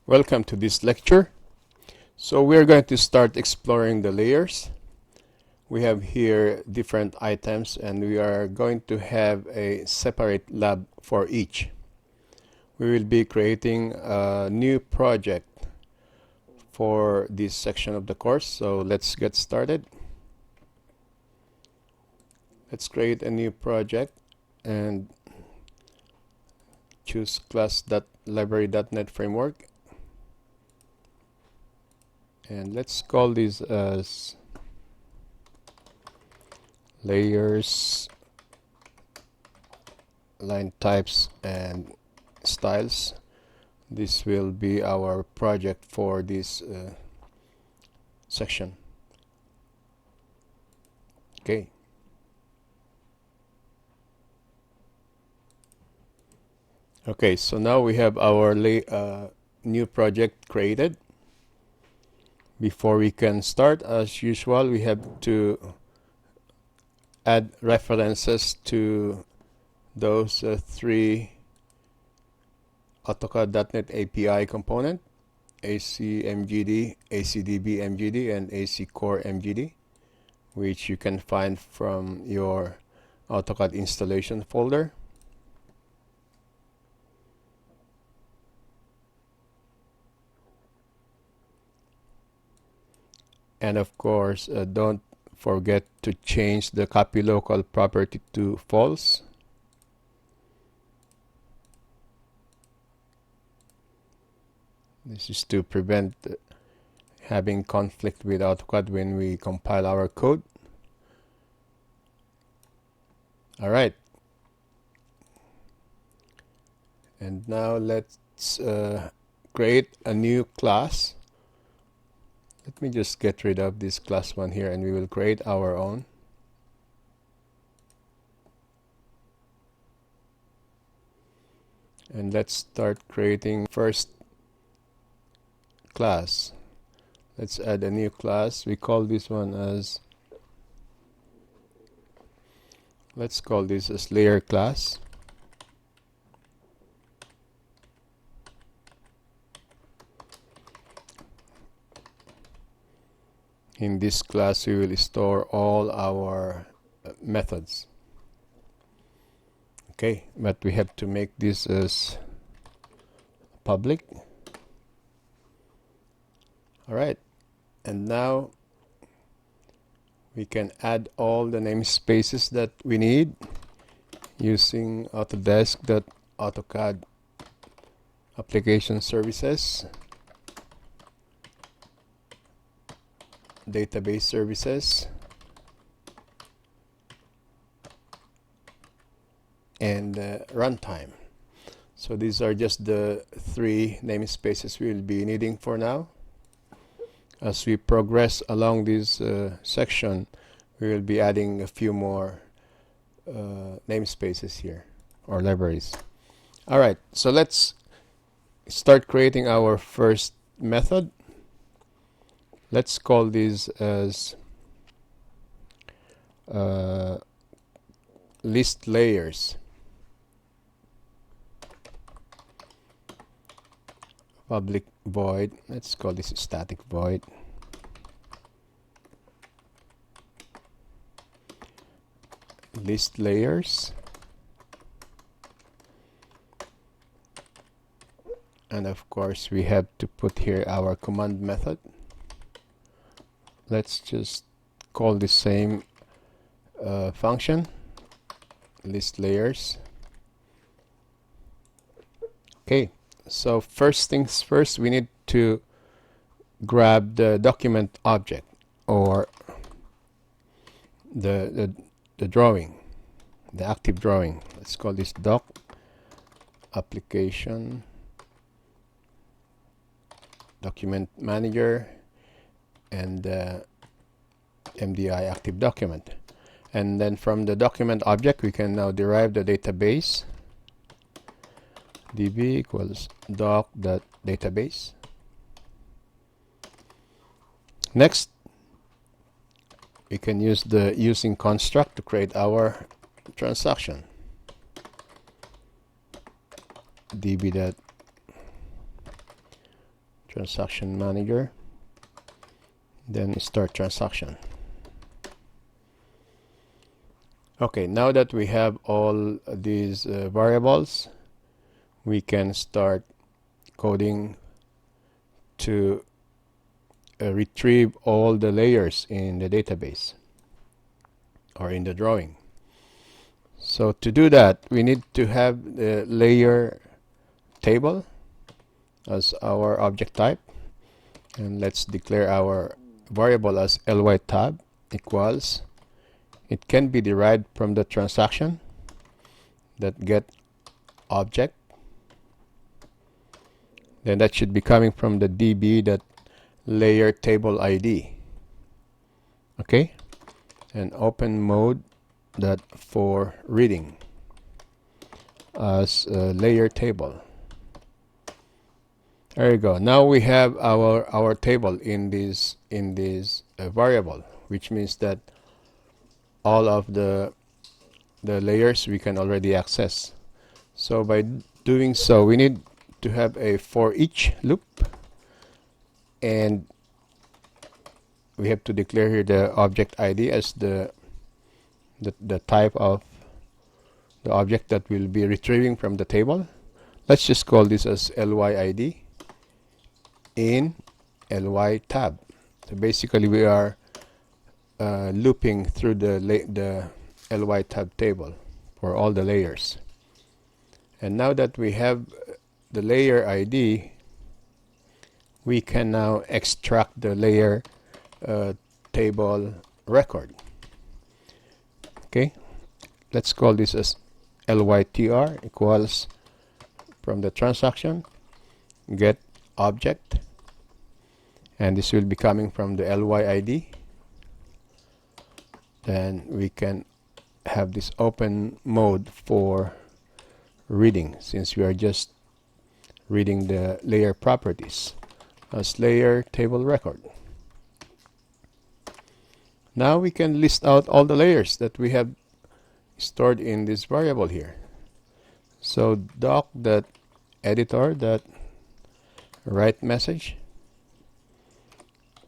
Welcome to this lecture. So we're going to start exploring the layers. We have here different items and we are going to have a separate lab for each. We will be creating a new project for this section of the course. So let's get started. Let's create a new project and choose class.library.net framework. And let's call these as layers, line types, and styles. This will be our project for this section. Okay. Okay, so now we have our new project created. Before we can start, as usual, we have to add references to those three AutoCAD.NET API component, ACMGD, ACDB MGD, and AC Core MGD, which you can find from your AutoCAD installation folder. And of course, don't forget to change the copylocal property to false. This is to prevent having conflict with AutoCAD when we compile our code. All right. And now let's create a new class. Let me just get rid of this class one here and we will create our own. And let's start creating first class. Let's add a new class. We call this one as, let's call this as layer class. In this class, we will store all our methods. Okay, but we have to make this as public. All right, and now we can add all the namespaces that we need using Autodesk.AutoCAD application services, database services, and runtime. So these are just the three namespaces we will be needing for now. As we progress along this section, we will be adding a few more namespaces here, or libraries. All right, so let's start creating our first method. Let's call these as list layers. Public void. Let's call this static void. List layers. And of course, we have to put here our command method. Let's just call the same function, list layers. Okay, so first things first, we need to grab the document object, or the drawing, the active drawing. Let's call this doc application document manager and MDI active document. And then from the document object, we can now derive the database. db equals doc.database. Next, we can use the using construct to create our transaction. db transaction manager, then start transaction. Okay, now that we have all these variables, we can start coding to retrieve all the layers in the database or in the drawing. So to do that, we need to have the layer table as our object type, and let's declare our variable as ly_tab equals, it can be derived from the transaction that get object, then that should be coming from the db that layer table id. Okay, and open mode that for reading as a layer table. There you go. Now we have our table in this variable, which means that all of the layers we can already access. So by doing so, we need to have a for each loop, and we have to declare here the object ID as the type of the object that we'll be retrieving from the table. Let's just call this as ly_id in ly_tab. So basically we are looping through the ly_tab table for all the layers. And now that we have the layer ID, we can now extract the layer table record. Okay, let's call this as lytr equals from the transaction get object, and this will be coming from the ly_id. Then we can have this open mode for reading, since we are just reading the layer properties as layer table record. Now we can list out all the layers that we have stored in this variable here. So doc.editor.write message.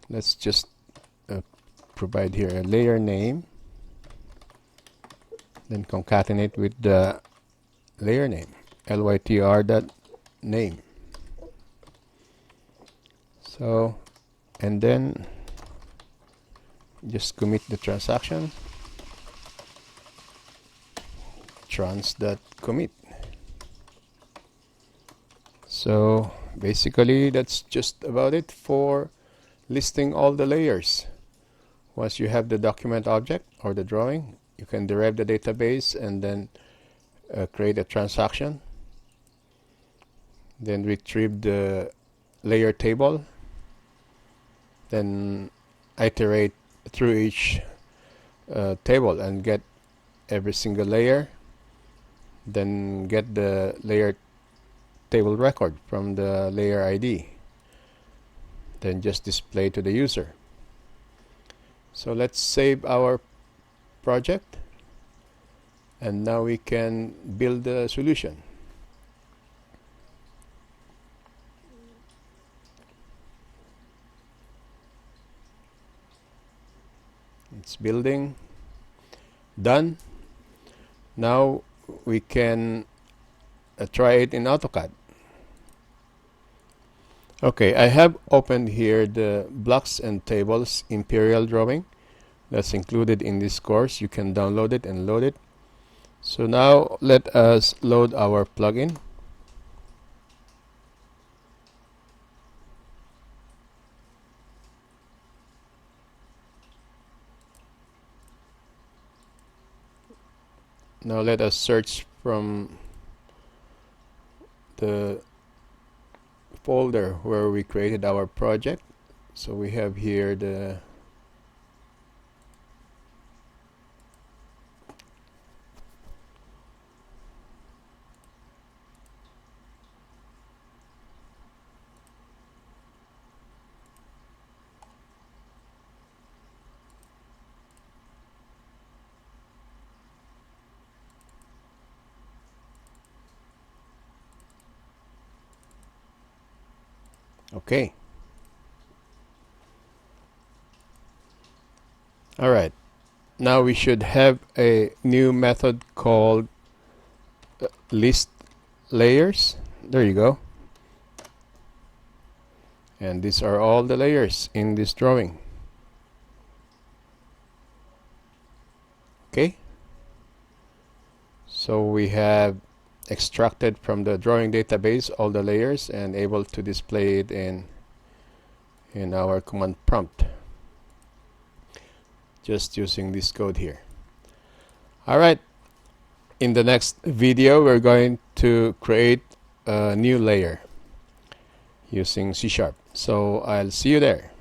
Let's just provide here a layer name, then concatenate with the layer name, lytr.name. So, and then just commit the transaction, trans.commit. So basically that's just about it for listing all the layers. Once you have the document object or the drawing, you can derive the database and then create a transaction, then retrieve the layer table, then iterate through each table and get every single layer, then get the layer table record from the layer ID, then just display to the user. So let's save our project, and now we can build the solution. It's building. Done. Now we can try it in AutoCAD. Okay, I have opened here the blocks and tables imperial drawing that's included in this course. You can download it and load it. So now let us load our plugin. Now let us search from the folder where we created our project. So we have here the Okay. All right. Now we should have a new method called list layers. There you go. And these are all the layers in this drawing. Okay. So we have extracted from the drawing database all the layers and able to display it in our command prompt just using this code here. All right. In the next video, we're going to create a new layer using C#. So I'll see you there.